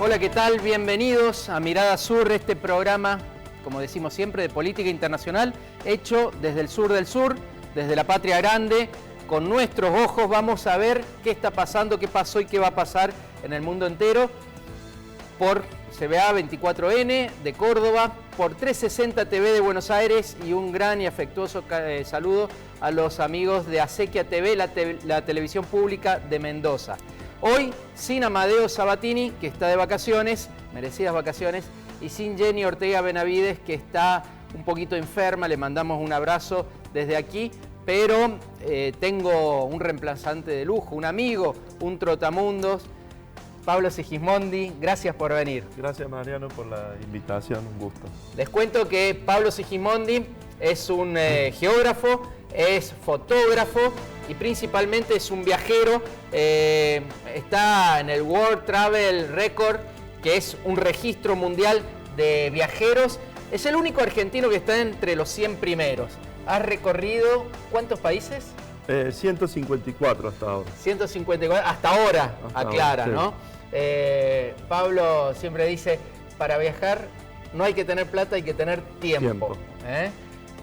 Hola, ¿qué tal? Bienvenidos a Mirada Sur, este programa, como decimos siempre, de política internacional, hecho desde el sur del sur, desde la patria grande. Con nuestros ojos vamos a ver qué está pasando, qué pasó y qué va a pasar en el mundo entero por CBA 24N de Córdoba, por 360 TV de Buenos Aires y un gran y afectuoso saludo a los amigos de Acequia TV, la televisión pública de Mendoza. Hoy sin Amadeo Sabatini, que está de vacaciones, merecidas vacaciones, y sin Jenny Ortega Benavides, que está un poquito enferma. Le mandamos un abrazo desde aquí, pero tengo un reemplazante de lujo, un amigo, un trotamundos, Pablo Sigismondi. Gracias por venir. Gracias, Mariano, por la invitación, un gusto. Les cuento que Pablo Sigismondi es un geógrafo, es fotógrafo y principalmente es un viajero. Está en el World Travel Record, que es un registro mundial de viajeros. Es el único argentino que está entre los 100 primeros. ¿Has recorrido cuántos países? 154 hasta ahora. 154, hasta ahora, aclara, ahora, sí. ¿no? Pablo siempre dice, para viajar no hay que tener plata, hay que tener tiempo.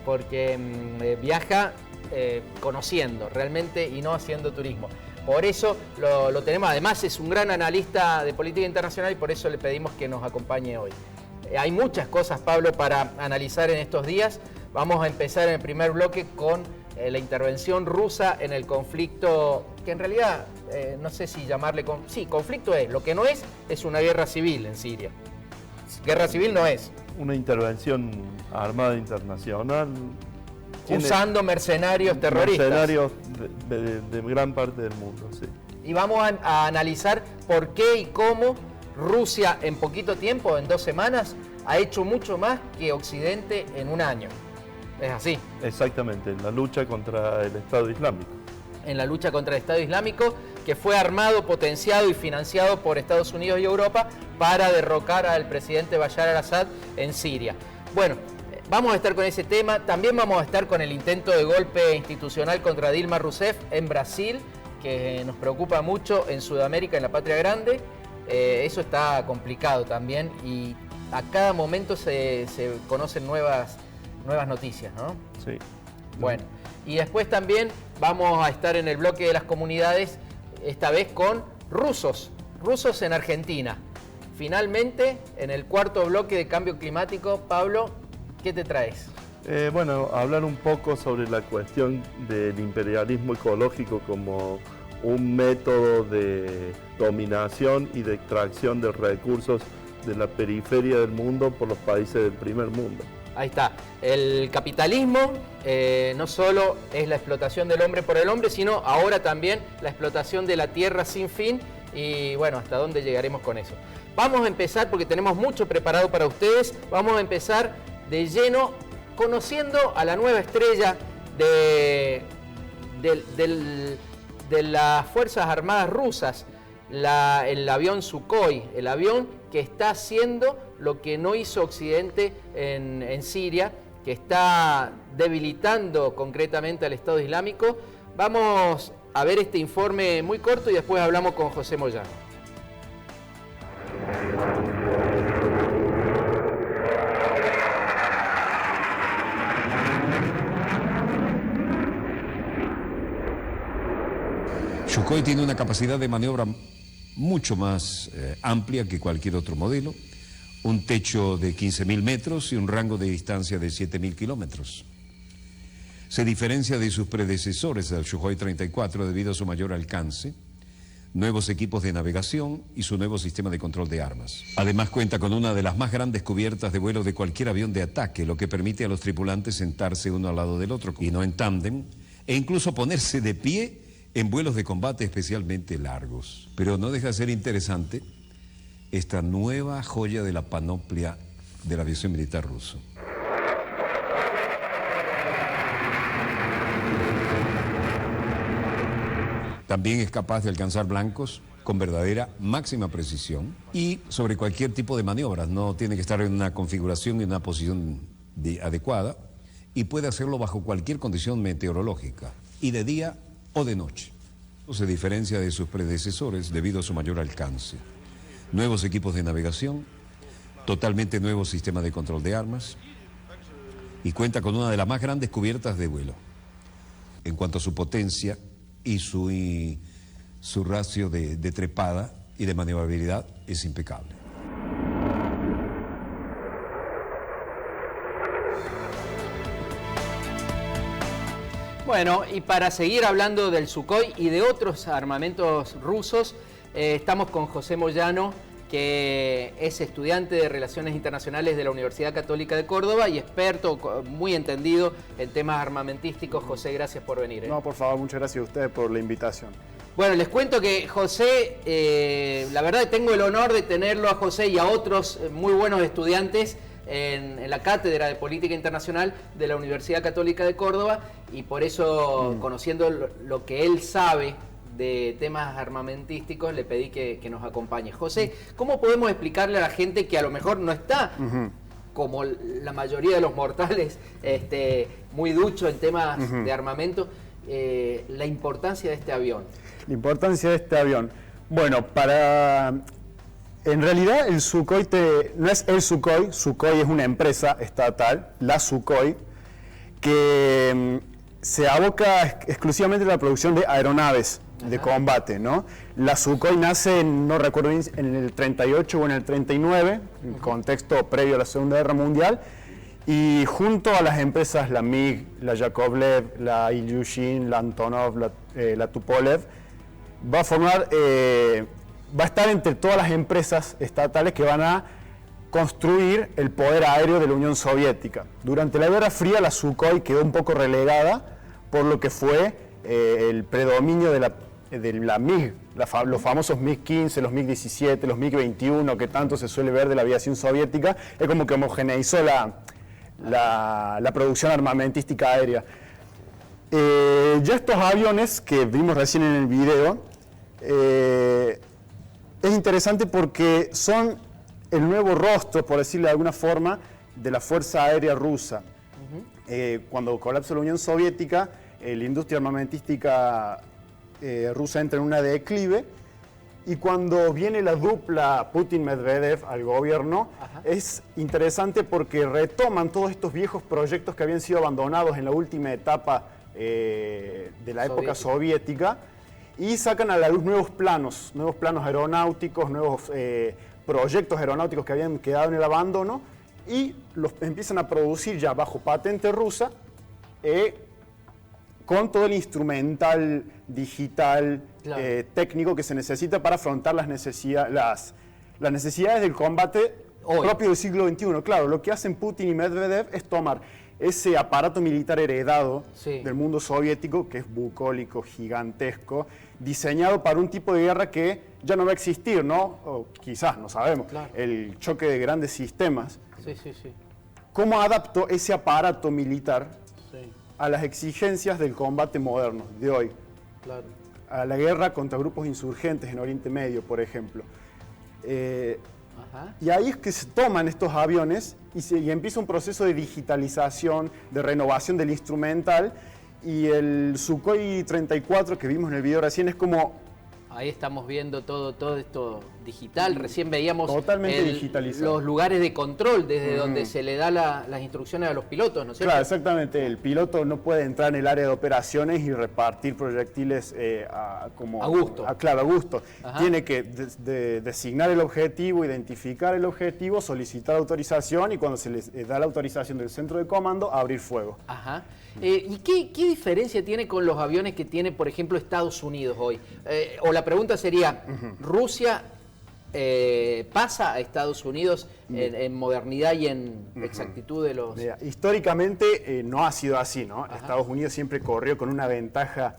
Porque viaja conociendo realmente y no haciendo turismo. Por eso lo tenemos. Además es un gran analista de política internacional y por eso le pedimos que nos acompañe hoy. Hay muchas cosas, Pablo, para analizar en estos días. Vamos a empezar en el primer bloque con la intervención rusa en el conflicto, que en realidad no sé si llamarle... Sí, conflicto es. Lo que no es una guerra civil en Siria. Guerra civil no es. Una intervención armada internacional. Usando mercenarios terroristas. Mercenarios de gran parte del mundo, sí. Y vamos a analizar por qué y cómo Rusia en poquito tiempo, en 2 semanas, ha hecho mucho más que Occidente en un año. ¿Es así? Exactamente, en la lucha contra el Estado Islámico. En la lucha contra el Estado Islámico, que fue armado, potenciado y financiado por Estados Unidos y Europa para derrocar al presidente Bashar al-Assad en Siria. Bueno, vamos a estar con ese tema. También vamos a estar con el intento de golpe institucional contra Dilma Rousseff en Brasil, que nos preocupa mucho en Sudamérica, en la patria grande. Eso está complicado también y a cada momento se conocen nuevas noticias, ¿no? Sí. Bueno, y después también vamos a estar en el bloque de las comunidades, esta vez con rusos en Argentina. Finalmente, en el cuarto bloque de cambio climático, Pablo, ¿qué te traes? Bueno, hablar un poco sobre la cuestión del imperialismo ecológico como un método de dominación y de extracción de recursos de la periferia del mundo por los países del primer mundo. Ahí está. El capitalismo no solo es la explotación del hombre por el hombre, sino ahora también la explotación de la tierra sin fin. Y bueno, ¿hasta dónde llegaremos con eso? Vamos a empezar, porque tenemos mucho preparado para ustedes, vamos a empezar de lleno conociendo a la nueva estrella de las Fuerzas Armadas rusas, el avión Sukhoi, el avión que está haciendo lo que no hizo Occidente en Siria, que está debilitando concretamente al Estado Islámico. Vamos a ver este informe muy corto y después hablamos con José Moyano. Sukhoi tiene una capacidad de maniobra mucho más amplia que cualquier otro modelo, un techo de 15.000 metros y un rango de distancia de 7.000 kilómetros. Se diferencia de sus predecesores, el Sukhoi 34, debido a su mayor alcance, nuevos equipos de navegación y su nuevo sistema de control de armas. Además cuenta con una de las más grandes cubiertas de vuelo de cualquier avión de ataque, lo que permite a los tripulantes sentarse uno al lado del otro, y no en tándem, e incluso ponerse de pie en vuelos de combate especialmente largos. Pero no deja de ser interesante esta nueva joya de la panoplia de la aviación militar ruso. También es capaz de alcanzar blancos con verdadera máxima precisión y sobre cualquier tipo de maniobras. No tiene que estar en una configuración y en una posición adecuada y puede hacerlo bajo cualquier condición meteorológica y de día o de noche. Se diferencia de sus predecesores debido a su mayor alcance. nuevos equipos de navegación, totalmente nuevo sistema de control de armas y cuenta con una de las más grandes cubiertas de vuelo. En cuanto a su potencia y su ratio de trepada y de maniobrabilidad es impecable. Bueno, y para seguir hablando del Sukhoi y de otros armamentos rusos, estamos con José Moyano, que es estudiante de Relaciones Internacionales de la Universidad Católica de Córdoba y experto, muy entendido en temas armamentísticos. José, gracias por venir. No, por favor, muchas gracias a ustedes por la invitación. Bueno, les cuento que José, la verdad tengo el honor de tenerlo a José y a otros muy buenos estudiantes en la Cátedra de Política Internacional de la Universidad Católica de Córdoba, y por eso, conociendo lo que él sabe de temas armamentísticos, le pedí que nos acompañe. José, ¿cómo podemos explicarle a la gente que a lo mejor no está, como la mayoría de los mortales, muy ducho en temas de armamento, la importancia de este avión? La importancia de este avión. Bueno, en realidad el Sukhoi no es el Sukhoi. Sukhoi es una empresa estatal, la Sukhoi, que se aboca exclusivamente a la producción de aeronaves de combate, ¿no? La Sukhoi nace, no recuerdo bien, en el 38 o en el 39, en contexto previo a la Segunda Guerra Mundial, y junto a las empresas, la MiG, la Yakovlev, la Ilyushin, la Antonov, la Tupolev, va a estar entre todas las empresas estatales que van a construir el poder aéreo de la Unión Soviética. Durante la Guerra Fría, la Sukhoi quedó un poco relegada por lo que fue el predominio de la MiG, los famosos MiG-15, los MiG-17, los MiG-21, que tanto se suele ver de la aviación soviética. Es como que homogeneizó la producción armamentística aérea. Ya estos aviones que vimos recién en el video, es interesante porque son el nuevo rostro, por decirlo de alguna forma, de la Fuerza Aérea Rusa. Cuando colapsa la Unión Soviética, la industria armamentística rusa entra en una declive, y cuando viene la dupla Putin-Medvedev al gobierno, es interesante porque retoman todos estos viejos proyectos que habían sido abandonados en la última etapa de la época soviética, y sacan a la luz nuevos planos aeronáuticos, nuevos proyectos aeronáuticos que habían quedado en el abandono, y los empiezan a producir ya bajo patente rusa, con todo el instrumental digital, claro, técnico que se necesita para afrontar las necesidades del combate propio del siglo XXI. Claro, lo que hacen Putin y Medvedev es tomar ese aparato militar heredado del mundo soviético, que es bucólico, gigantesco, diseñado para un tipo de guerra que ya no va a existir, ¿no? O quizás, no sabemos, claro, el choque de grandes sistemas. ¿Cómo adaptó ese aparato militar a las exigencias del combate moderno de hoy? Claro. A la guerra contra grupos insurgentes en Oriente Medio, por ejemplo. Y ahí es que se toman estos aviones y empieza un proceso de digitalización, de renovación del instrumental, y el Sukhoi 34 que vimos en el video recién es como... Ahí estamos viendo todo esto digital. Recién veíamos totalmente digitalizado, los lugares de control desde donde se le da las instrucciones a los pilotos, ¿no es cierto? Claro, exactamente. El piloto no puede entrar en el área de operaciones y repartir proyectiles a gusto. Claro, a gusto. Tiene que designar el objetivo, identificar el objetivo, solicitar autorización, y cuando se les da la autorización del centro de comando, abrir fuego. ¿Y qué diferencia tiene con los aviones que tiene, por ejemplo, Estados Unidos hoy? O la pregunta sería, ¿Rusia pasa a Estados Unidos en modernidad y en exactitud de los...? Históricamente no ha sido así, ¿no? Estados Unidos siempre corrió con una ventaja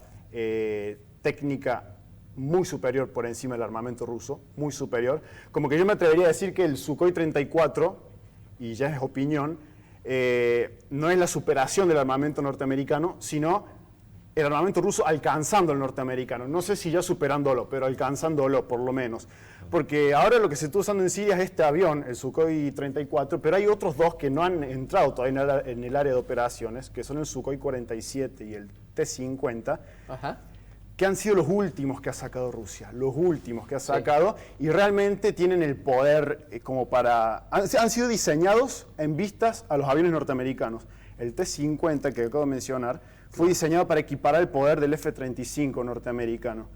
técnica muy superior por encima del armamento ruso, muy superior. Como que yo me atrevería a decir que el Sukhoi 34, y ya es opinión, no es la superación del armamento norteamericano, sino el armamento ruso alcanzando al norteamericano. No sé si ya superándolo, pero alcanzándolo por lo menos. Porque ahora lo que se está usando en Siria es este avión, el Sukhoi 34, pero hay otros dos que no han entrado todavía en el área de operaciones, que son el Sukhoi 47 y el T-50, que han sido los últimos que ha sacado Rusia, los últimos que ha sacado, y realmente tienen el poder como para... Han sido diseñados en vistas a los aviones norteamericanos. El T-50 que acabo de mencionar fue diseñado para equiparar el poder del F-35 norteamericano.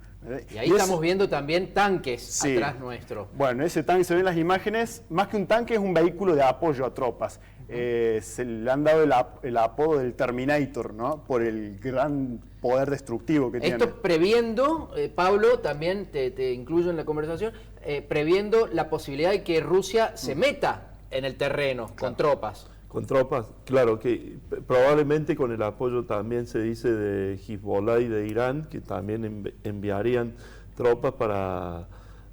Y ahí estamos viendo también tanques atrás nuestro. Bueno, ese tanque se ve en las imágenes, más que un tanque es un vehículo de apoyo a tropas. Se le han dado el apodo del Terminator, ¿no? Por el gran poder destructivo que tiene. Esto previendo, Pablo, también te incluyo en la conversación, previendo la posibilidad de que Rusia se meta en el terreno con tropas. Con tropas, claro, que probablemente con el apoyo también se dice de Hezbollah y de Irán, que también enviarían tropas para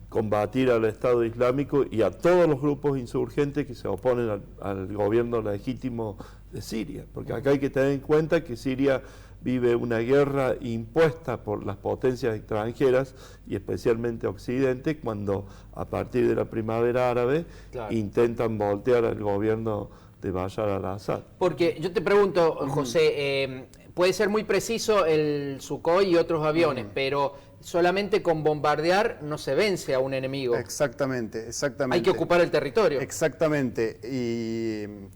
combatir al Estado Islámico y a todos los grupos insurgentes que se oponen al gobierno legítimo de Siria. Porque acá hay que tener en cuenta que Siria vive una guerra impuesta por las potencias extranjeras y especialmente Occidente, cuando a partir de la primavera árabe intentan voltear al gobierno de Bashar al-Assad. Porque yo te pregunto, José, puede ser muy preciso el Sukhoi y otros aviones, pero solamente con bombardear no se vence a un enemigo. Exactamente. Hay que ocupar el territorio. Exactamente. Y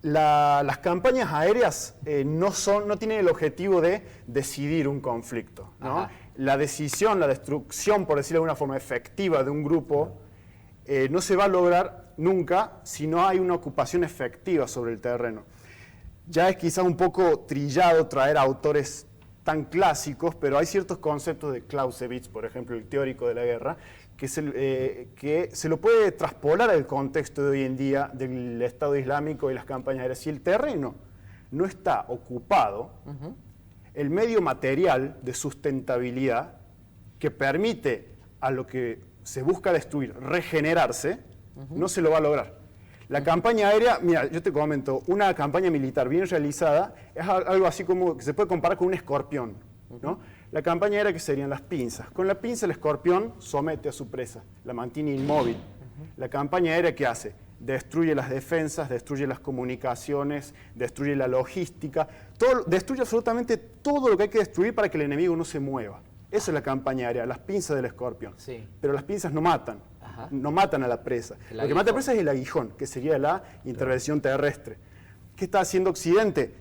las campañas aéreas no tienen el objetivo de decidir un conflicto, ¿no? La decisión, la destrucción, por decirlo de una forma efectiva, de un grupo no se va a lograr nunca si no hay una ocupación efectiva sobre el terreno. Ya es quizás un poco trillado traer autores tan clásicos, pero hay ciertos conceptos de Clausewitz, por ejemplo, el teórico de la guerra, que se lo puede traspolar al contexto de hoy en día del Estado Islámico y las campañas aéreas. Si el terreno no está ocupado, el medio material de sustentabilidad que permite a lo que se busca destruir regenerarse, no se lo va a lograr. La campaña aérea, mira, yo te comento, una campaña militar bien realizada es algo así como que se puede comparar con un escorpión, ¿no? La campaña aérea, que serían las pinzas. Con la pinza el escorpión somete a su presa, la mantiene inmóvil. La campaña aérea, ¿qué hace? Destruye las defensas, destruye las comunicaciones, destruye la logística, destruye absolutamente todo lo que hay que destruir para que el enemigo no se mueva. Eso es la campaña aérea, las pinzas del escorpión. Pero las pinzas no matan. No matan a la presa. Lo que mata a la presa es el aguijón, que sería la intervención terrestre. ¿Qué está haciendo Occidente?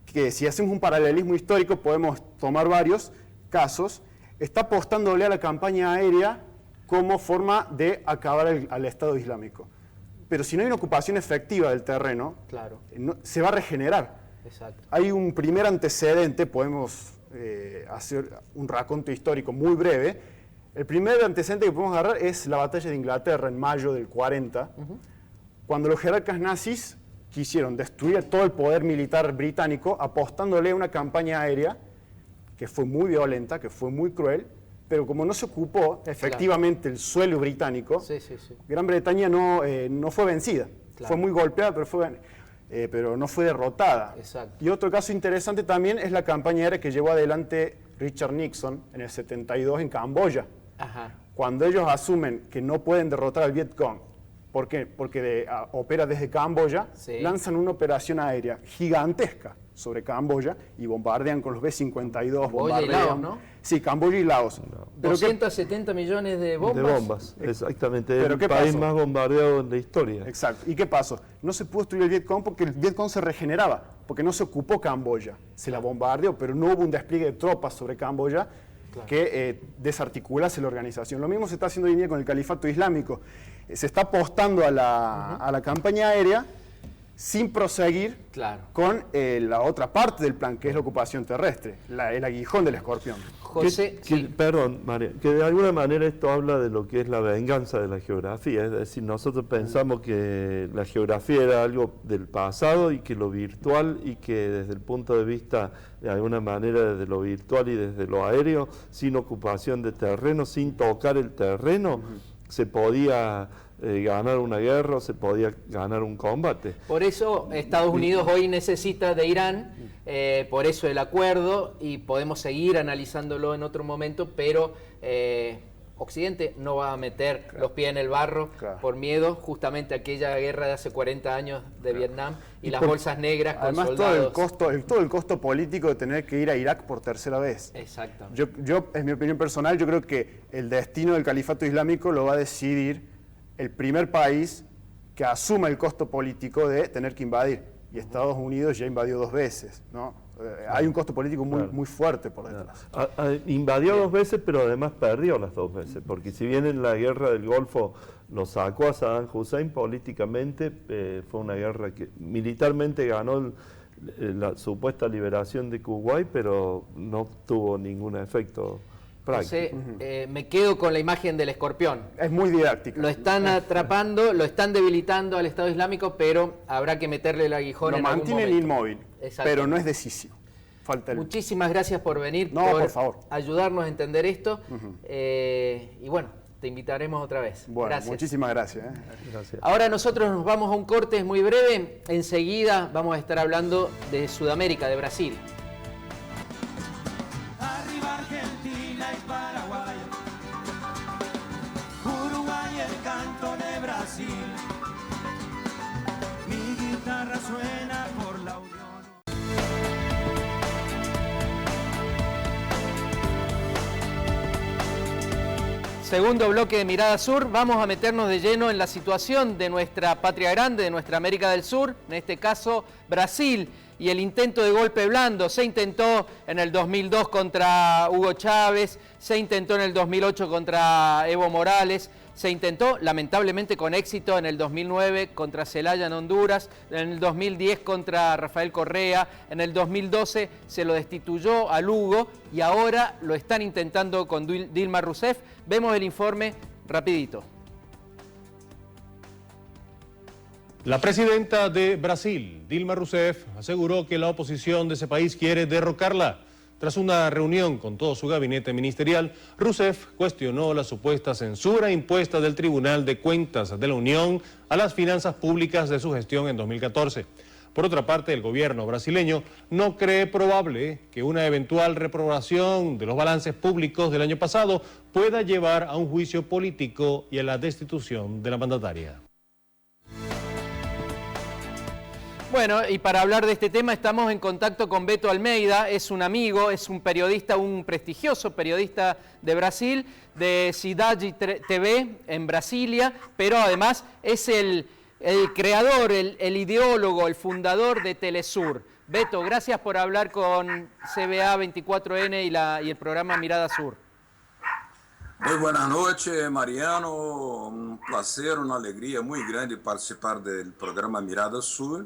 Que si hacemos un paralelismo histórico, podemos tomar varios casos, está apostándole a la campaña aérea como forma de acabar al Estado Islámico. Pero si no hay una ocupación efectiva del terreno, se va a regenerar. Hay un primer antecedente, podemos hacer un raconto histórico muy breve. El primer antecedente que podemos agarrar es la batalla de Inglaterra en mayo del 40, cuando los jerarcas nazis quisieron destruir todo el poder militar británico apostándole a una campaña aérea que fue muy violenta, que fue muy cruel, pero como no se ocupó efectivamente el suelo británico, Gran Bretaña no fue vencida. Fue muy golpeada, pero no fue derrotada. Y otro caso interesante también es la campaña aérea que llevó adelante Richard Nixon en el 72 en Camboya. Cuando ellos asumen que no pueden derrotar al Vietcong, ¿por qué? Porque opera desde Camboya, lanzan una operación aérea gigantesca sobre Camboya y bombardean con los B-52. Camboya y Laos, ¿no? Sí, Camboya y Laos. 270 millones de bombas. De bombas, exactamente. Es el país más bombardeado en la historia. Exacto. ¿Y qué pasó? No se pudo destruir el Vietcong porque el Vietcong se regeneraba, porque no se ocupó Camboya. Se la bombardeó, pero no hubo un despliegue de tropas sobre Camboya que desarticulase la organización. Lo mismo se está haciendo hoy en día con el califato islámico. Se está apostando a la campaña aérea sin proseguir con la otra parte del plan, que es la ocupación terrestre, el aguijón del escorpión. José, perdón, María, que de alguna manera esto habla de lo que es la venganza de la geografía, es decir, nosotros pensamos que la geografía era algo del pasado y que lo virtual, y que desde el punto de vista, de alguna manera, desde lo virtual y desde lo aéreo, sin ocupación de terreno, sin tocar el terreno, se podía ganar una guerra, se podía ganar un combate. Por eso Estados Unidos hoy necesita de Irán, por eso el acuerdo, y podemos seguir analizándolo en otro momento, pero Occidente no va a meter los pies en el barro por miedo justamente a aquella guerra de hace 40 años de Vietnam y las bolsas negras con además, soldados. todo el costo político de tener que ir a Irak por tercera vez. Exacto. Yo, en mi opinión personal, yo creo que el destino del califato islámico lo va a decidir el primer país que asuma el costo político de tener que invadir. Y Estados Unidos ya invadió 2 veces, ¿no? Hay un costo político muy fuerte por detrás. Invadió 2 veces, pero además perdió las 2 veces, porque si bien en la guerra del Golfo lo sacó a Saddam Hussein, políticamente fue una guerra que militarmente ganó la supuesta liberación de Kuwait, pero no tuvo ningún efecto práctico. Me quedo con la imagen del escorpión. Es muy didáctica. Lo están atrapando, lo están debilitando al Estado Islámico, pero habrá que meterle el aguijón en algún momento. Lo mantienen inmóvil, pero no es decisivo. Muchísimas gracias por venir, por favor, ayudarnos a entender esto. Y bueno, te invitaremos otra vez. Bueno, gracias. Muchísimas gracias. Gracias. Ahora nosotros nos vamos a un corte, es muy breve. Enseguida vamos a estar hablando de Sudamérica, de Brasil. Arriba Argentina y Paraguay, Uruguay, el canto de Brasil. Mi guitarra suena por la unión. Segundo bloque de Mirada Sur, vamos a meternos de lleno en la situación de nuestra patria grande, de nuestra América del Sur, en este caso Brasil, y el intento de golpe blando. Se intentó en el 2002 contra Hugo Chávez, se intentó en el 2008 contra Evo Morales, se intentó lamentablemente con éxito en el 2009 contra Zelaya en Honduras, en el 2010 contra Rafael Correa, en el 2012 se lo destituyó a Lugo y ahora lo están intentando con Dilma Rousseff. Vemos el informe rapidito. La presidenta de Brasil, Dilma Rousseff, aseguró que la oposición de ese país quiere derrocarla. Tras una reunión con todo su gabinete ministerial, Rousseff cuestionó la supuesta censura impuesta del Tribunal de Cuentas de la Unión a las finanzas públicas de su gestión en 2014. Por otra parte, el gobierno brasileño no cree probable que una eventual reprobación de los balances públicos del año pasado pueda llevar a un juicio político y a la destitución de la mandataria. Bueno, y para hablar de este tema estamos en contacto con Beto Almeida, es un amigo, es un periodista, un prestigioso periodista de Brasil, de Cidade TV en Brasilia, pero además es el creador, el ideólogo, el fundador de Telesur. Beto, gracias por hablar con CBA 24N y el programa Mirada Sur. Muy buenas noches, Mariano. Un placer, una alegría muy grande participar del programa Mirada Sur.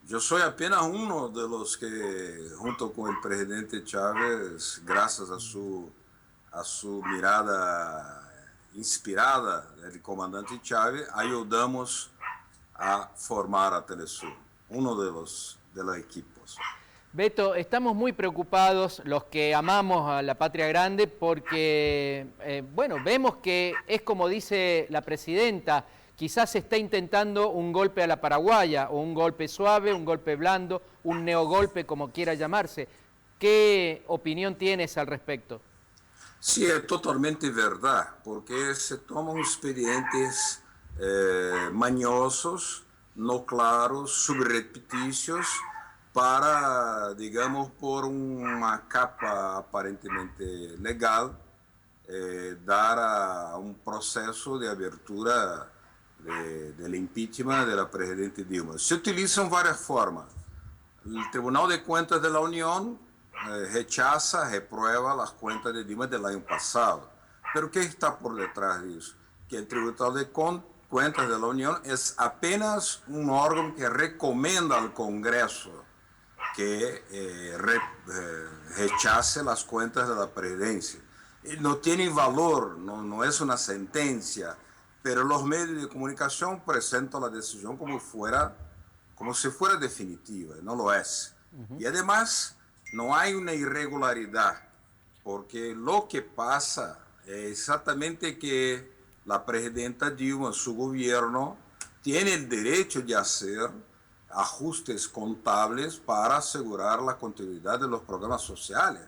Yo soy apenas uno de los que, junto con el presidente Chávez, gracias a su mirada inspirada del comandante Chávez, ayudamos a formar a Telesur, uno de los equipos. Beto, estamos muy preocupados los que amamos a la patria grande porque, vemos que es como dice la presidenta, quizás se está intentando un golpe a la paraguaya, o un golpe suave, un golpe blando, un neogolpe, como quiera llamarse. ¿Qué opinión tienes al respecto? Sí, es totalmente verdad, porque se toman expedientes mañosos, no claros, subrepticios, para, digamos, por una capa aparentemente legal, dar a un proceso de abertura del impeachment de la presidenta Dilma. Se utilizan varias formas. El Tribunal de Cuentas de la Unión rechaza, reprueba las cuentas de Dilma del año pasado. Pero ¿qué está por detrás de eso? Que el Tribunal de Cuentas de la Unión es apenas un órgano que recomienda al Congreso que rechace las cuentas de la presidencia. No tiene valor, no es una sentencia, pero los medios de comunicación presentan la decisión como si fuera definitiva, no lo es. Y además no hay una irregularidad, porque lo que pasa es exactamente que la presidenta Dilma, su gobierno, tiene el derecho de hacer ajustes contables para asegurar la continuidad de los programas sociales.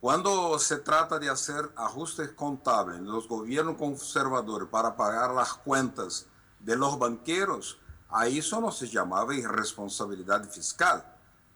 Cuando se trata de hacer ajustes contables en los gobiernos conservadores para pagar las cuentas de los banqueros, ahí eso no se llamaba irresponsabilidad fiscal.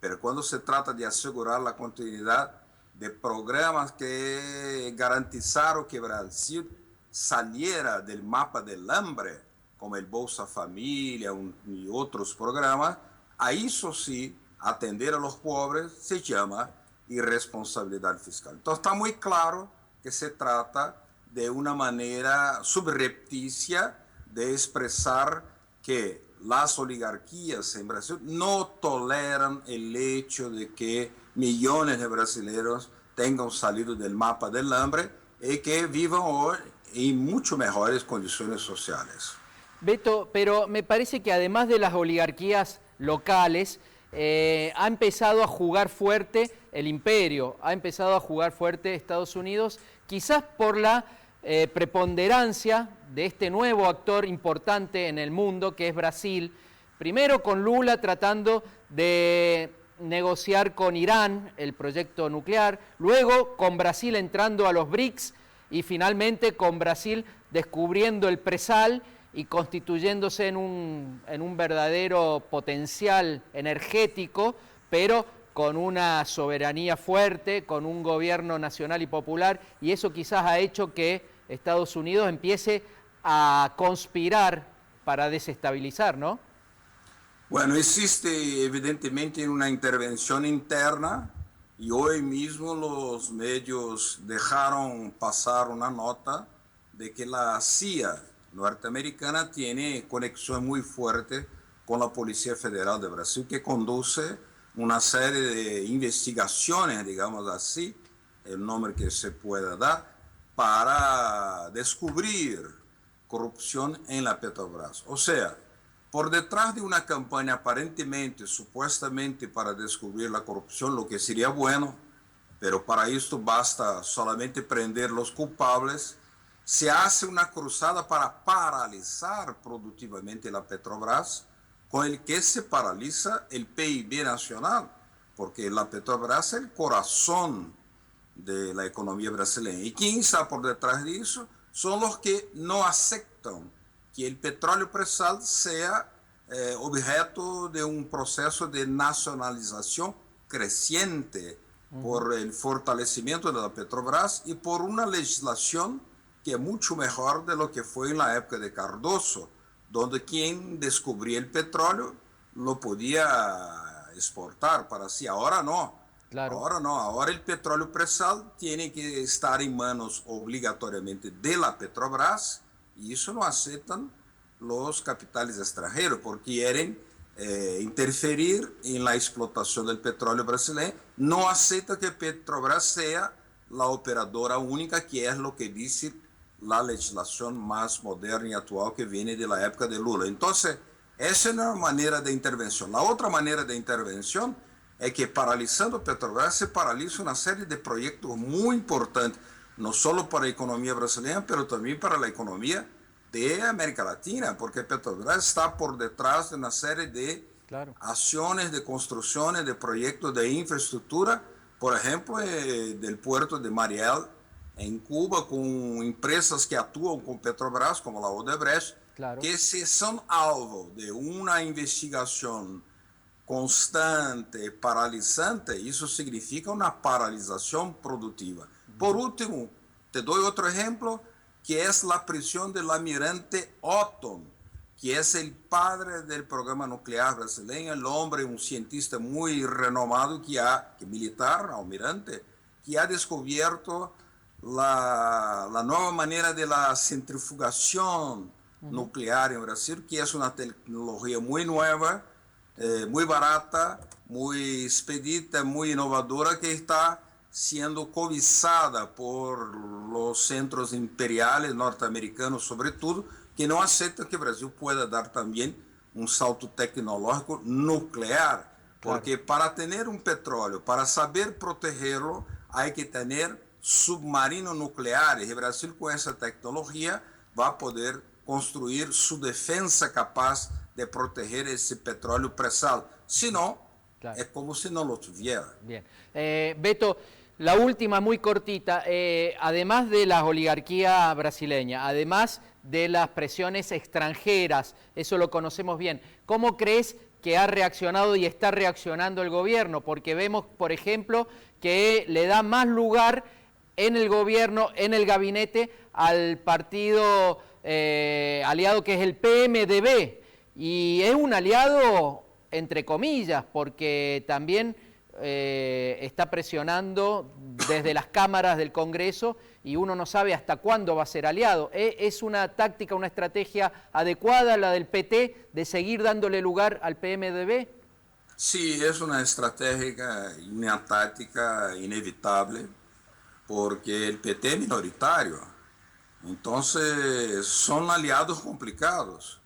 Pero cuando se trata de asegurar la continuidad de programas que garantizaron que Brasil saliera del mapa del hambre, como el Bolsa Familia y otros programas, ahí eso sí, atender a los pobres se llama irresponsabilidad fiscal. Entonces está muy claro que se trata de una manera subrepticia de expresar que las oligarquías en Brasil no toleran el hecho de que millones de brasileños tengan salido del mapa del hambre y que vivan hoy en mucho mejores condiciones sociales. Beto, pero me parece que además de las oligarquías locales, ha empezado a jugar fuerte el imperio, ha empezado a jugar fuerte Estados Unidos, quizás por la preponderancia de este nuevo actor importante en el mundo, que es Brasil, primero con Lula tratando de negociar con Irán el proyecto nuclear, luego con Brasil entrando a los BRICS y finalmente con Brasil descubriendo el presal y constituyéndose en un verdadero potencial energético, pero con una soberanía fuerte, con un gobierno nacional y popular, y eso quizás ha hecho que Estados Unidos empiece a conspirar para desestabilizar, ¿no? Bueno, existe evidentemente una intervención interna y hoy mismo los medios dejaron pasar una nota de que la CIA norteamericana tiene conexión muy fuerte con la Policía Federal de Brasil, que conduce una serie de investigaciones, digamos así, el nombre que se pueda dar, para descubrir corrupción en la Petrobras. O sea, por detrás de una campaña aparentemente, supuestamente para descubrir la corrupción, lo que sería bueno, pero para esto basta solamente prender los culpables, se hace una cruzada para paralizar productivamente la Petrobras, con el que se paraliza el PIB nacional, porque la Petrobras es el corazón de la economía brasileña. ¿Y quién está por detrás de eso? Son los que no aceptan que el petróleo presal sea objeto de un proceso de nacionalización creciente por el fortalecimiento de la Petrobras y por una legislación que es mucho mejor de lo que fue en la época de Cardoso, donde quien descubría el petróleo lo podía exportar para sí. Ahora no. Claro. Ahora no. Ahora el petróleo presal tiene que estar en manos obligatoriamente de la Petrobras y eso no aceptan los capitales extranjeros porque quieren interferir en la explotación del petróleo brasileño. No acepta que Petrobras sea la operadora única, que es lo que dice la legislación más moderna y actual que viene de la época de Lula. Entonces, esa es una manera de intervención. La otra manera de intervención es que paralizando Petrobras se paraliza una serie de proyectos muy importantes, no solo para la economía brasileña, pero también para la economía de América Latina, porque Petrobras está por detrás de una serie de acciones, de construcciones, de proyectos de infraestructura, por ejemplo, del puerto de Mariel en Cuba, con empresas que actúan con Petrobras, como la Odebrecht, que si son alvo de una investigación constante, paralizante, eso significa una paralización productiva. Por último, te doy otro ejemplo, que es la prisión del almirante Otton, que es el padre del programa nuclear brasileño, el hombre, un cientista muy renomado, que militar, almirante, que ha descubierto la nueva manera de la centrifugación nuclear en Brasil, que es una tecnología muy nueva, muy barata, muy expedita, muy innovadora, que está siendo codiciada por los centros imperiales norteamericanos, sobre todo, que no aceptan que Brasil pueda dar también un salto tecnológico nuclear, porque para tener un petróleo, para saber protegerlo, hay que tener submarinos nucleares, y Brasil con esa tecnología va a poder construir su defensa capaz de proteger ese petróleo presal. Si no, es como si no lo tuviera. Bien. Beto, La última, muy cortita, además de la oligarquía brasileña, además de las presiones extranjeras, eso lo conocemos bien, ¿cómo crees que ha reaccionado y está reaccionando el gobierno? Porque vemos, por ejemplo, que le da más lugar en el gobierno, en el gabinete, al partido aliado que es el PMDB, y es un aliado entre comillas, porque también está presionando desde las cámaras del Congreso y uno no sabe hasta cuándo va a ser aliado. ¿Es una táctica, una estrategia adecuada la del PT de seguir dándole lugar al PMDB? Sí, es una estrategia y una táctica inevitable porque el PT es minoritario. Entonces son aliados complicados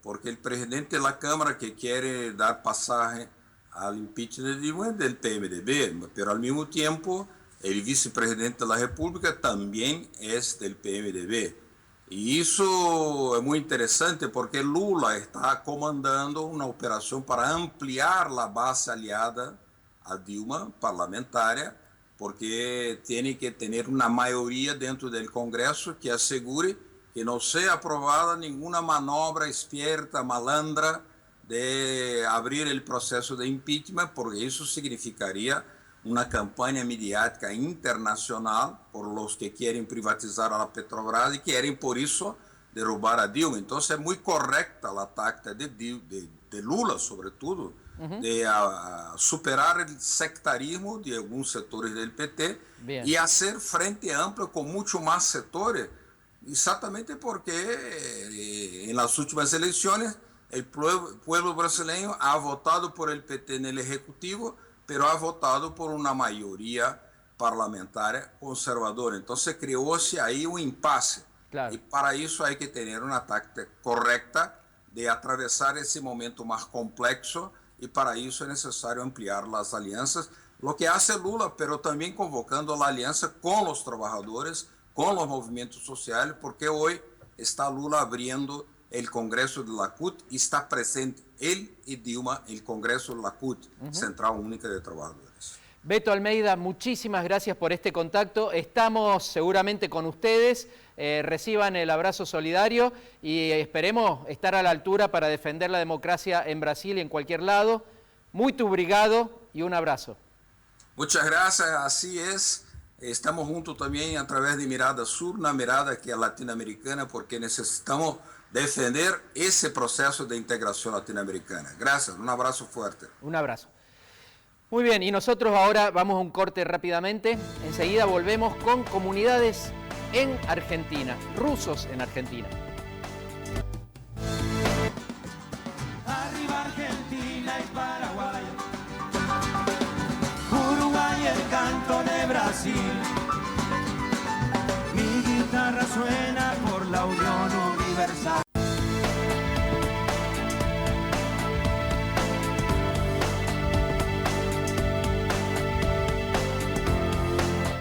porque el presidente de la Cámara que quiere dar pasaje al impeachment de Dilma es del PMDB, pero al mismo tiempo el vicepresidente de la República también es del PMDB. Y eso es muy interesante porque Lula está comandando una operación para ampliar la base aliada a Dilma parlamentaria, porque tiene que tener una mayoría dentro del Congreso que asegure que no sea aprobada ninguna manobra experta, malandra, de abrir el proceso de impeachment, porque eso significaría una campaña mediática internacional por los que quieren privatizar a la Petrobras y quieren por eso derrubar a Dilma. Entonces es muy correcta la táctica de Lula, sobre todo, de superar el sectarismo de algunos sectores del PT. Bien. Y hacer frente amplio con mucho más sectores, exactamente porque en las últimas elecciones el pueblo brasileño ha votado por el PT en el Ejecutivo, pero ha votado por una mayoría parlamentaria conservadora. Entonces creóse ahí un impasse. Claro. Y para eso hay que tener una táctica correcta de atravesar ese momento más complejo, y para eso es necesario ampliar las alianzas, lo que hace Lula, pero también convocando la alianza con los trabajadores, con los movimientos sociales, porque hoy está Lula abriendo el Congreso de la CUT y está presente él y Dilma, el Congreso de la CUT, Central Única de Trabajadores. Beto Almeida, muchísimas gracias por este contacto. Estamos seguramente con ustedes. Reciban el abrazo solidario y esperemos estar a la altura para defender la democracia en Brasil y en cualquier lado. Muito obrigado y un abrazo. Muchas gracias, así es. Estamos juntos también a través de Mirada Sur, una mirada que es latinoamericana, porque necesitamos defender ese proceso de integración latinoamericana. Gracias, un abrazo fuerte. Un abrazo. Muy bien, y nosotros ahora vamos a un corte rápidamente. Enseguida volvemos con comunidades en Argentina, rusos en Argentina. Arriba Argentina y Paraguay, Uruguay, el canto de Brasil. Mi guitarra suena por la Unión Universal.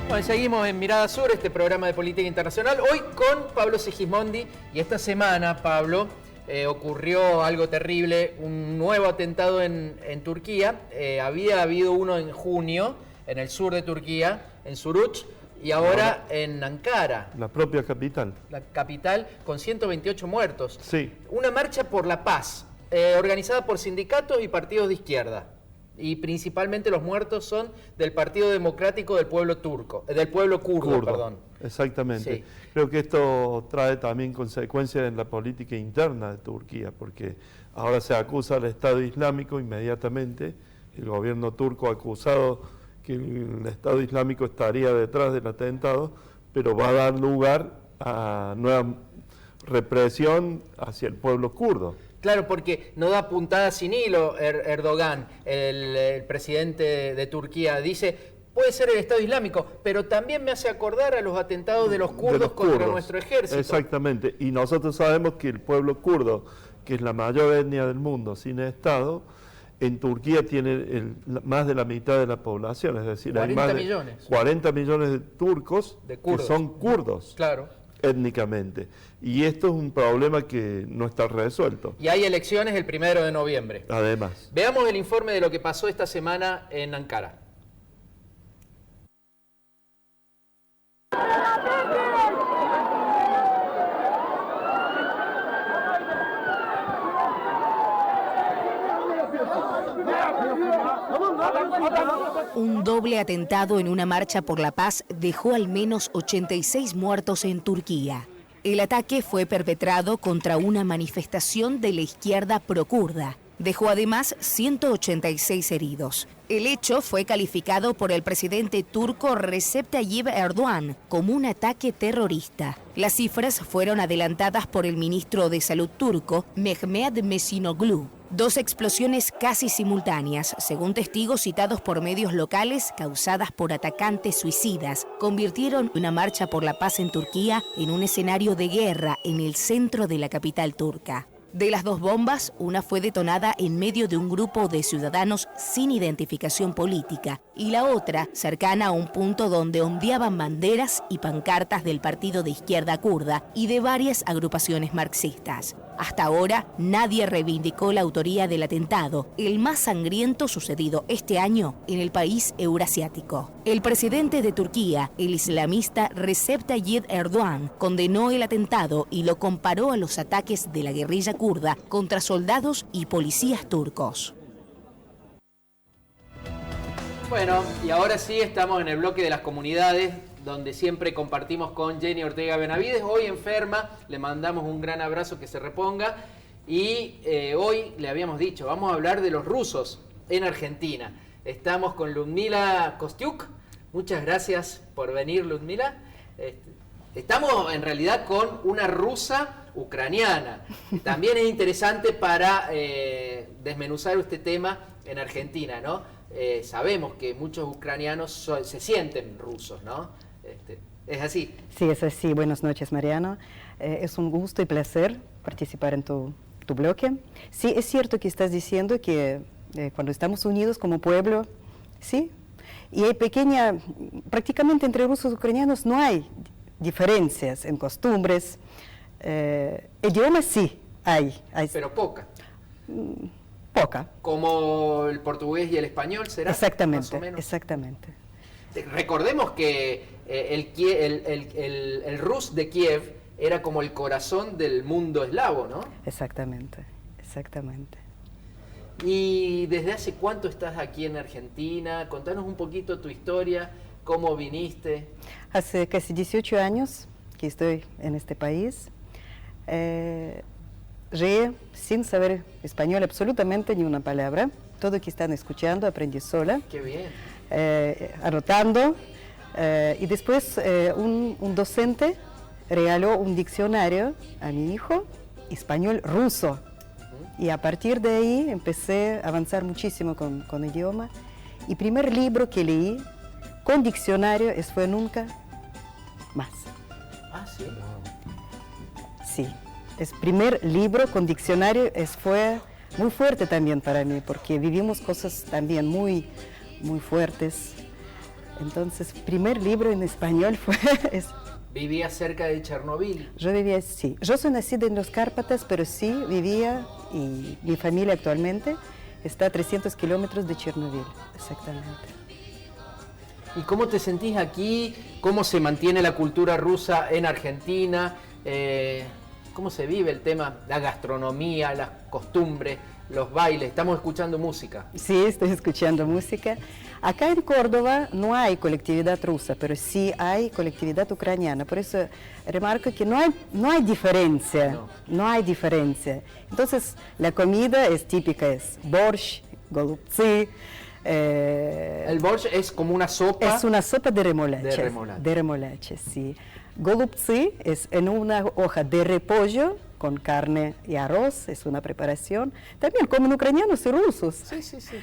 Bueno, seguimos en Mirada Sur, este programa de política internacional, hoy con Pablo Sigismondi, y esta semana, Pablo, ocurrió algo terrible, un nuevo atentado en Turquía. Había habido uno en junio, en el sur de Turquía, en Suruç, y ahora en Ankara. La propia capital. La capital, con 128 muertos. Sí. Una marcha por la paz, organizada por sindicatos y partidos de izquierda. Y principalmente los muertos son del Partido Democrático del pueblo turco, del pueblo kurdo, perdón. Exactamente. Sí. Creo que esto trae también consecuencias en la política interna de Turquía, porque ahora se acusa al Estado Islámico inmediatamente. El gobierno turco ha acusado que el Estado Islámico estaría detrás del atentado, pero va a dar lugar a nueva represión hacia el pueblo kurdo. Claro, porque no da puntada sin hilo Erdogan, el presidente de Turquía. Dice, puede ser el Estado Islámico, pero también me hace acordar a los atentados de los kurdos contra nuestro ejército. Exactamente, y nosotros sabemos que el pueblo kurdo, que es la mayor etnia del mundo sin Estado, en Turquía tiene más de la mitad de la población, es decir, 40 hay más millones. de 40 millones de turcos que son kurdos. Claro. Étnicamente. Y esto es un problema que no está resuelto. Y hay elecciones el 1 de noviembre. Además. Veamos el informe de lo que pasó esta semana en Ankara. Un doble atentado en una marcha por la paz dejó al menos 86 muertos en Turquía. El ataque fue perpetrado contra una manifestación de la izquierda procurda. Dejó además 186 heridos. El hecho fue calificado por el presidente turco Recep Tayyip Erdoğan como un ataque terrorista. Las cifras fueron adelantadas por el ministro de Salud turco, Mehmet Mesinoglu. 2 explosiones casi simultáneas, según testigos citados por medios locales, causadas por atacantes suicidas, convirtieron una marcha por la paz en Turquía en un escenario de guerra en el centro de la capital turca. De las 2 bombas, una fue detonada en medio de un grupo de ciudadanos sin identificación política y la otra cercana a un punto donde ondeaban banderas y pancartas del partido de izquierda kurda y de varias agrupaciones marxistas. Hasta ahora, nadie reivindicó la autoría del atentado, el más sangriento sucedido este año en el país eurasiático. El presidente de Turquía, el islamista Recep Tayyip Erdoğan, condenó el atentado y lo comparó a los ataques de la guerrilla kurda contra soldados y policías turcos. Bueno, y ahora sí estamos en el bloque de las comunidades, donde siempre compartimos con Jenny Ortega Benavides. Hoy enferma, le mandamos un gran abrazo, que se reponga. Y hoy le habíamos dicho, vamos a hablar de los rusos en Argentina. Estamos con Ludmila Kostiuk. Muchas gracias por venir, Ludmila. Estamos en realidad con una rusa ucraniana. También es interesante para desmenuzar este tema en Argentina, ¿no? Sabemos que muchos ucranianos se sienten rusos, ¿no? ¿Es así? Sí, es así. Buenas noches, Mariano. Es un gusto y placer participar en tu bloque. Sí, es cierto que estás diciendo que cuando estamos unidos como pueblo, sí, y hay prácticamente entre rusos y ucranianos no hay diferencias en costumbres. Idiomas sí hay. Pero poca. Poca. Como el portugués y el español, ¿será? Exactamente, más o menos. Exactamente. Recordemos que el Rus de Kiev era como el corazón del mundo eslavo, ¿no? Exactamente, exactamente. ¿Y desde hace cuánto estás aquí en Argentina? Contanos un poquito tu historia, cómo viniste. Hace casi 18 años que estoy en este país. Llegué sin saber español absolutamente ni una palabra. Todo que están escuchando aprendí sola. Qué bien. Anotando. Y después un docente regaló un diccionario a mi hijo, español-ruso. Y a partir de ahí empecé a avanzar muchísimo con el idioma. Y primer libro que leí con diccionario fue Nunca Más. Ah, sí. Sí. El primer libro con diccionario fue muy fuerte también para mí, porque vivimos cosas también muy, muy fuertes. Entonces, primer libro en español fue... ¿Vivía cerca de Chernobyl? Yo vivía, sí. Yo soy nacida en los Cárpatas, pero sí vivía, y mi familia actualmente está a 300 kilómetros de Chernobyl, exactamente. ¿Y cómo te sentís aquí? ¿Cómo se mantiene la cultura rusa en Argentina? ¿Cómo se vive el tema, la gastronomía, las costumbres, los bailes? Estamos escuchando música. Sí, estoy escuchando música. Acá en Córdoba no hay colectividad rusa, pero sí hay colectividad ucraniana. Por eso remarco que no hay diferencia, no hay diferencia. Entonces, la comida es típica, es borscht, golubtsi. El borscht es como una sopa. Es una sopa de remolacha. De remolacha, sí. Golubtsi es en una hoja de repollo con carne y arroz, es una preparación. También comen ucranianos y rusos. Sí, sí, sí.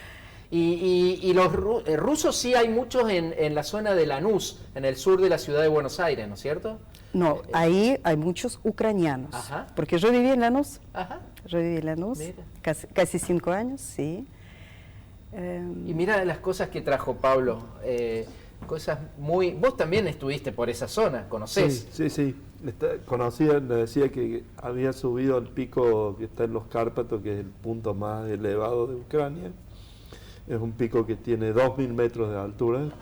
Y los rusos sí hay muchos en la zona de Lanús, en el sur de la ciudad de Buenos Aires, ¿no es cierto? No, ahí hay muchos ucranianos. Ajá. Porque yo viví en Lanús. Ajá. Yo viví en Lanús casi 5 años, sí. Y mira las cosas que trajo Pablo, cosas muy... Vos también estuviste por esa zona, ¿conocés? Sí. Conocía, le decía que había subido al pico que está en los Cárpatos, que es el punto más elevado de Ucrania. Es un pico que tiene 2.000 metros de altura, un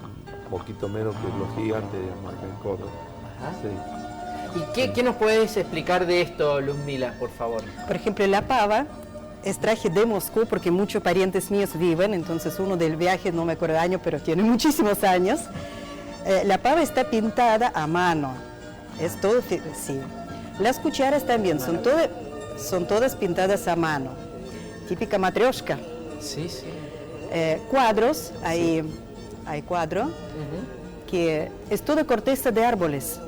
poquito menos que los gigantes acá en Córdoba. Ajá. Sí. ¿Y qué nos puedes explicar de esto, Ludmila, por favor? Por ejemplo, la pava es traje de Moscú porque muchos parientes míos viven, entonces uno del viaje, no me acuerdo el año, pero tiene muchísimos años. La pava está pintada a mano, es todo, sí. Las cucharas también son todas pintadas a mano, típica matrioshka. Sí, sí. Cuadros, hay cuadro que es toda corteza de árboles.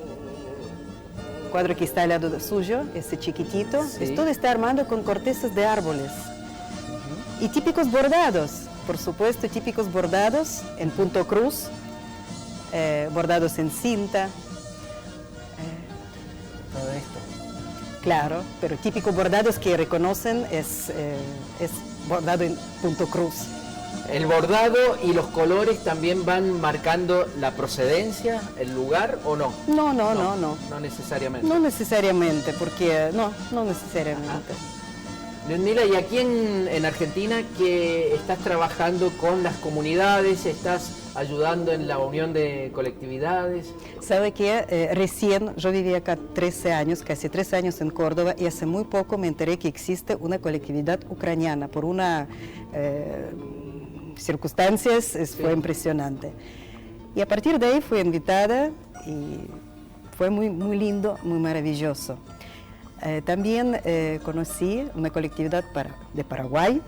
Cuadro que está al lado suyo, ese chiquitito, todo está armado con cortezas de árboles. Y típicos bordados, por supuesto, típicos bordados en punto cruz, bordados en cinta. Todo esto. Claro, pero típicos bordados que reconocen es bordado en punto cruz. ¿El bordado y los colores también van marcando la procedencia, el lugar o no? No. No necesariamente. No necesariamente, porque no necesariamente. Ludmila, y aquí en Argentina, que estás trabajando con las comunidades, estás ayudando en la unión de colectividades. Sabe que recién yo viví acá 13 años, casi 13 años en Córdoba, y hace muy poco me enteré que existe una colectividad ucraniana por una circunstancias, fue impresionante. Y a partir de ahí fui invitada y fue muy, muy lindo, muy maravilloso. También conocí una colectividad de Paraguay,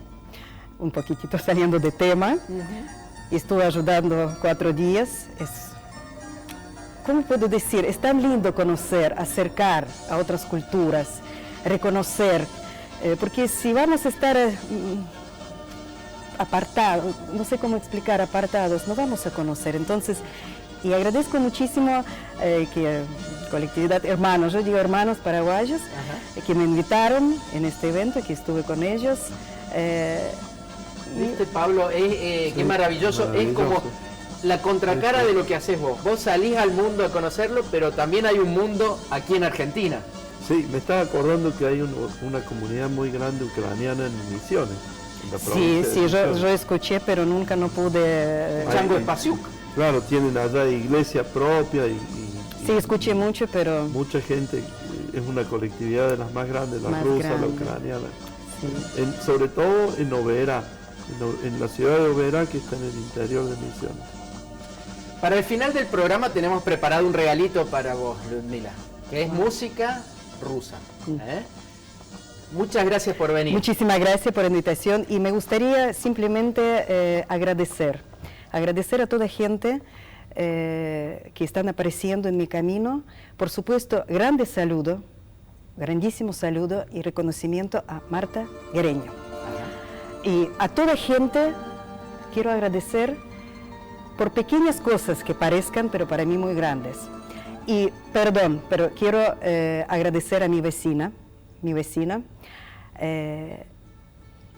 un poquitito saliendo de tema, y estuve ayudando 4 días. ¿Cómo puedo decir? Es tan lindo conocer, acercar a otras culturas, reconocer, porque si vamos a estar apartados, no sé cómo explicar, apartados, no vamos a conocer. Entonces, y agradezco muchísimo que colectividad hermanos, yo digo hermanos paraguayos, que me invitaron en este evento, que estuve con ellos. ¿Viste, Pablo? Qué maravilloso, es como la contracara de lo que haces vos. Vos salís al mundo a conocerlo, pero también hay un mundo aquí en Argentina. Sí, me estaba acordando que hay una comunidad muy grande ucraniana en Misiones. Sí, yo escuché, pero nunca no pude... Chango Espasiuk. Claro, tienen allá iglesia propia sí, escuché mucho, pero... Mucha gente, es una colectividad de las más grandes, la rusa, la ucraniana. Sí. Sobre todo en Oberá, en la ciudad de Oberá, que está en el interior de Misiones. Para el final del programa tenemos preparado un regalito para vos, Ludmila, que es música rusa. Muchas gracias por venir. Muchísimas gracias por la invitación y me gustaría simplemente agradecer a toda gente que están apareciendo en mi camino. Por supuesto, grandísimo saludo y reconocimiento a Marta Guereño. Y a toda gente quiero agradecer por pequeñas cosas que parezcan, pero para mí muy grandes. Y perdón, pero quiero agradecer a mi vecina.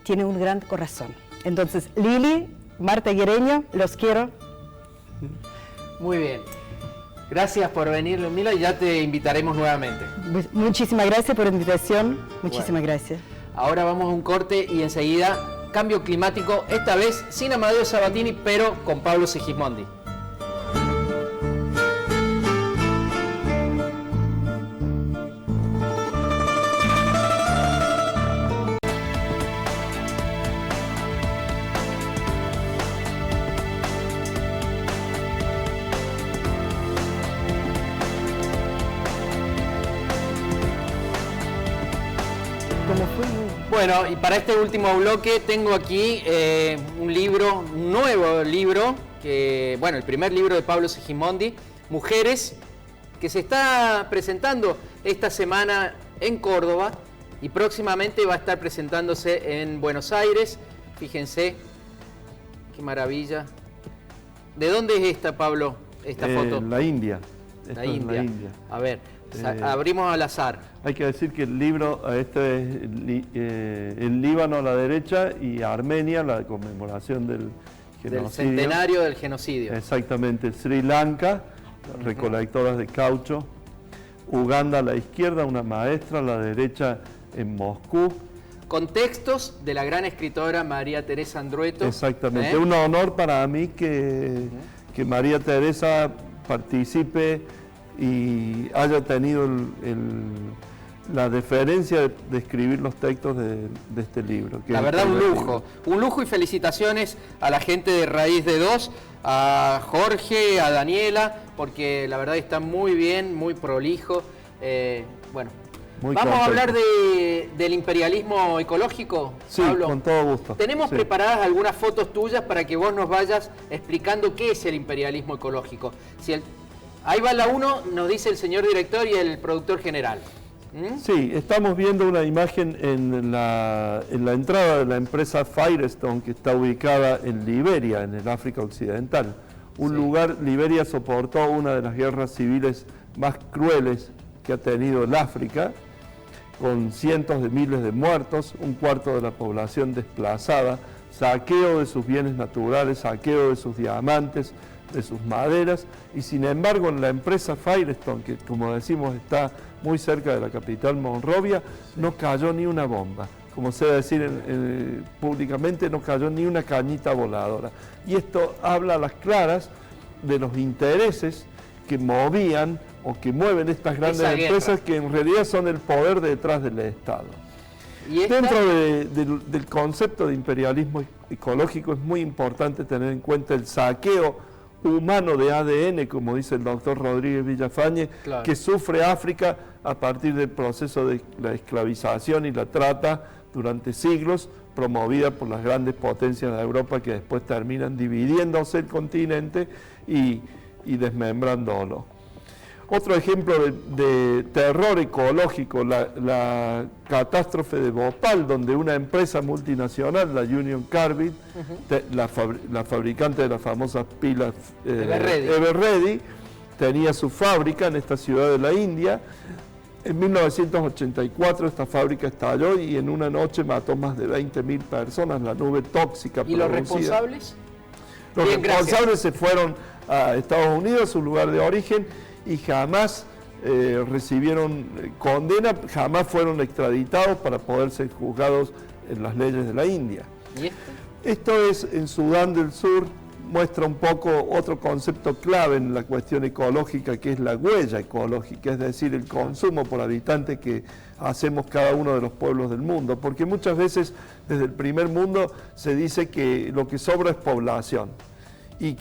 Tiene un gran corazón. Entonces, Lili, Marta Guereño, los quiero. Muy bien. Gracias por venir, Ludmila, y ya te invitaremos nuevamente. Muchísimas gracias por la invitación. Muchísimas gracias. Ahora vamos a un corte y enseguida cambio climático, esta vez sin Amadeo Sabatini, pero con Pablo Sigismondi. Bueno, y para este último bloque tengo aquí un nuevo libro, el primer libro de Pablo Sigismondi, Mujeres, que se está presentando esta semana en Córdoba y próximamente va a estar presentándose en Buenos Aires. Fíjense, qué maravilla. ¿De dónde es esta, Pablo, esta foto? La India. La India. A ver, abrimos al azar. Hay que decir que el libro, este es el Líbano a la derecha y Armenia, la conmemoración del genocidio. Del centenario del genocidio. Exactamente. Sri Lanka, recolectoras de caucho. Uganda a la izquierda, una maestra a la derecha en Moscú. Con textos de la gran escritora María Teresa Andrueto. Exactamente. Es un honor para mí que María Teresa participe y haya tenido la deferencia de escribir los textos de este libro. La verdad, un lujo y felicitaciones a la gente de Raíz de Dos, a Jorge, a Daniela, porque la verdad está muy bien, muy prolijo. Bueno, muy vamos contento. a hablar del imperialismo ecológico, sí, Pablo. Con todo gusto. Tenemos sí. preparadas algunas fotos tuyas para que vos nos vayas explicando qué es el imperialismo ecológico. Ahí va la 1, nos dice el señor director y el productor general. Sí, estamos viendo una imagen en la entrada de la empresa Firestone, que está ubicada en Liberia, en el África Occidental. Un lugar, Liberia soportó una de las guerras civiles más crueles que ha tenido el África, con cientos de miles de muertos, un cuarto de la población desplazada, saqueo de sus bienes naturales, saqueo de sus diamantes, de sus maderas, y sin embargo en la empresa Firestone, que como decimos está muy cerca de la capital Monrovia, no cayó ni una bomba. Como se debe decir públicamente, no cayó ni una cañita voladora. Y esto habla a las claras de los intereses que movían o que mueven estas grandes empresas, que en realidad son el poder detrás del Estado. ¿Y dentro del concepto de imperialismo ecológico es muy importante tener en cuenta el saqueo humano de ADN, como dice el doctor Rodríguez Villafañe, claro, que sufre África a partir del proceso de la esclavización y la trata durante siglos, promovida por las grandes potencias de Europa, que después terminan dividiéndose el continente y desmembrándolo. Otro ejemplo de terror ecológico, la catástrofe de Bhopal, donde una empresa multinacional, la Union Carbide, la fabricante de las famosas pilas Everready, tenía su fábrica en esta ciudad de la India. En 1984 esta fábrica estalló y en una noche mató más de 20.000 personas, la nube tóxica. ¿Y los responsables? Los responsables se fueron a Estados Unidos, su lugar de origen, y jamás recibieron condena, jamás fueron extraditados para poder ser juzgados en las leyes de la India. ¿Y esto? Esto es en Sudán del Sur, muestra un poco otro concepto clave en la cuestión ecológica, que es la huella ecológica, es decir, el consumo por habitante que hacemos cada uno de los pueblos del mundo, porque muchas veces desde el primer mundo se dice que lo que sobra es población. Y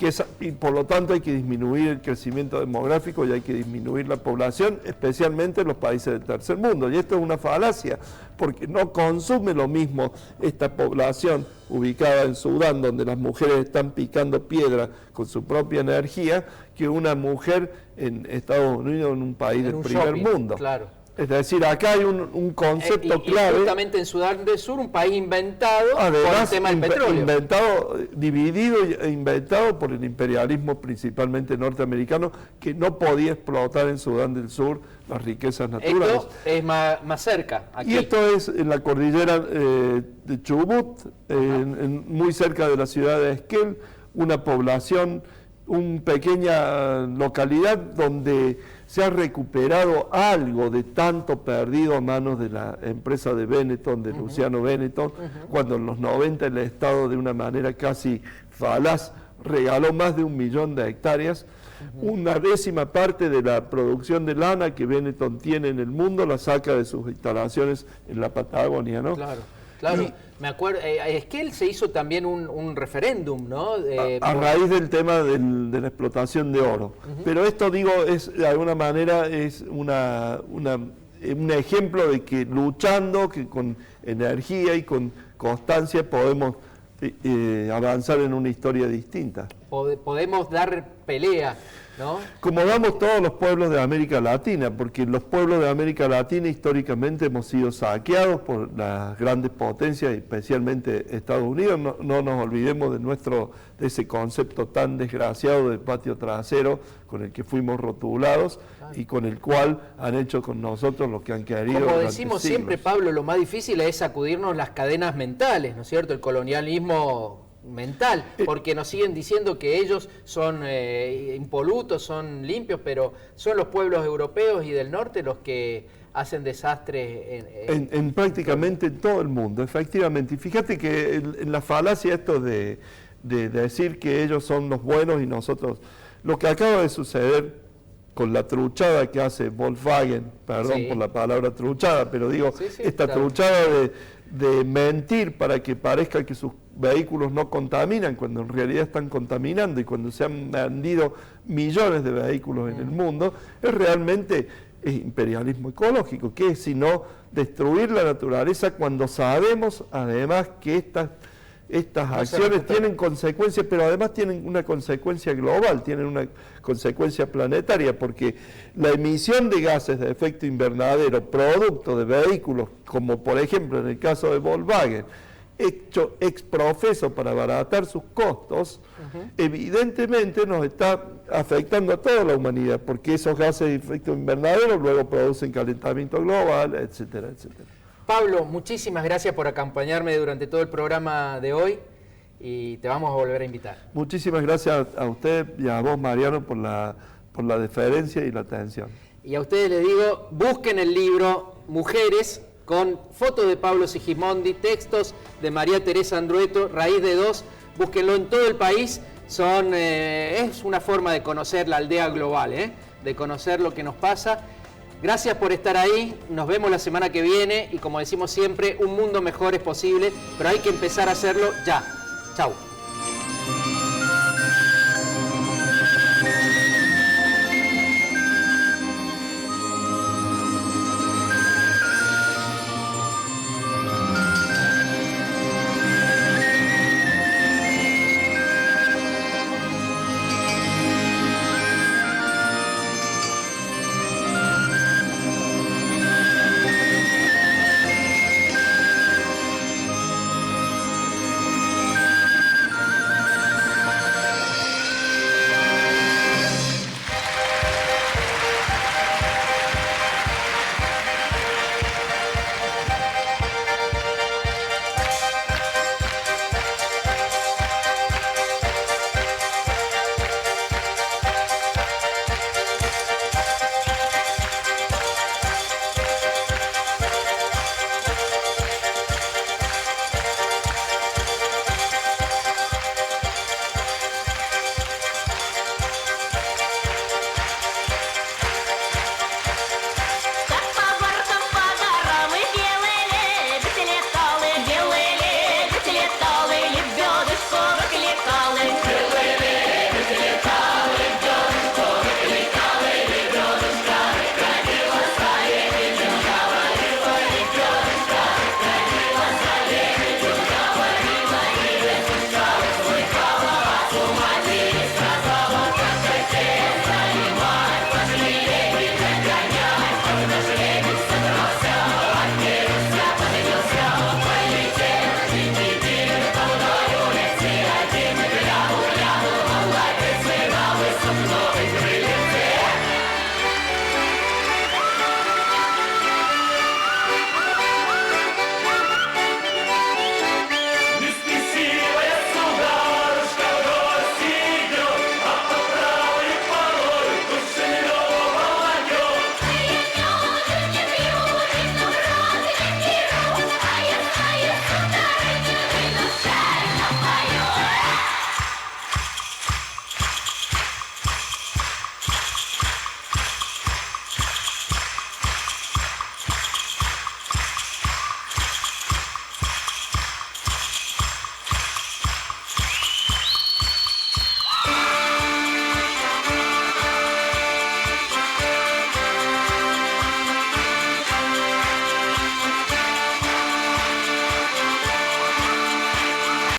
por lo tanto hay que disminuir el crecimiento demográfico y hay que disminuir la población, especialmente en los países del tercer mundo. Y esto es una falacia, porque no consume lo mismo esta población ubicada en Sudán, donde las mujeres están picando piedra con su propia energía, que una mujer en Estados Unidos, en un país del primer mundo. Claro. Es decir, acá hay un concepto clave. Justamente en Sudán del Sur, un país inventado, además, por el tema del petróleo. Inventado, dividido e inventado por el imperialismo principalmente norteamericano, que no podía explotar en Sudán del Sur las riquezas naturales. Esto es más cerca, aquí. Y esto es en la cordillera de Chubut, muy cerca de la ciudad de Esquel, una población, una pequeña localidad donde se ha recuperado algo de tanto perdido a manos de la empresa de Benetton, de Luciano Benetton, cuando en los 90 el Estado, de una manera casi falaz, regaló más de 1 millón de hectáreas. Una décima parte de la producción de lana que Benetton tiene en el mundo la saca de sus instalaciones en la Patagonia, ¿no? Claro. Claro, me acuerdo, es que él se hizo también un referéndum, ¿no? A raíz del tema de la explotación de oro. Pero esto, digo, es de alguna manera es un ejemplo de que luchando, que con energía y con constancia podemos avanzar en una historia distinta. Podemos dar pelea, ¿no? Como damos todos los pueblos de América Latina, porque los pueblos de América Latina históricamente hemos sido saqueados por las grandes potencias, especialmente Estados Unidos. No nos olvidemos de ese concepto tan desgraciado del patio trasero con el que fuimos rotulados y con el cual han hecho con nosotros lo que han querido. Como decimos siempre, Pablo, lo más difícil es sacudirnos las cadenas mentales, ¿no es cierto? El colonialismo mental, porque nos siguen diciendo que ellos son impolutos, son limpios, pero son los pueblos europeos y del norte los que hacen desastres en prácticamente todo el mundo, efectivamente. Y fíjate que en la falacia esto de decir que ellos son los buenos y nosotros, lo que acaba de suceder con la truchada que hace Volkswagen, perdón por la palabra truchada, pero digo, esta truchada de mentir para que parezca que sus vehículos no contaminan, cuando en realidad están contaminando, y cuando se han vendido millones de vehículos en el mundo, es realmente imperialismo ecológico, que es sino destruir la naturaleza cuando sabemos además que estas acciones tienen consecuencias, pero además tienen una consecuencia global, tienen una consecuencia planetaria, porque la emisión de gases de efecto invernadero producto de vehículos, como por ejemplo en el caso de Volkswagen, hecho ex profeso para abaratar sus costos, evidentemente nos está afectando a toda la humanidad, porque esos gases de efecto invernadero luego producen calentamiento global, etcétera, etcétera. Pablo, muchísimas gracias por acompañarme durante todo el programa de hoy y te vamos a volver a invitar. Muchísimas gracias a usted y a vos, Mariano, por la deferencia y la atención. Y a ustedes les digo, busquen el libro Mujeres, con fotos de Pablo Sigismondi, textos de María Teresa Andrueto, Raíz de Dos, búsquenlo en todo el país. Es una forma de conocer la aldea global, de conocer lo que nos pasa. Gracias por estar ahí, nos vemos la semana que viene y como decimos siempre, un mundo mejor es posible, pero hay que empezar a hacerlo ya. Chau.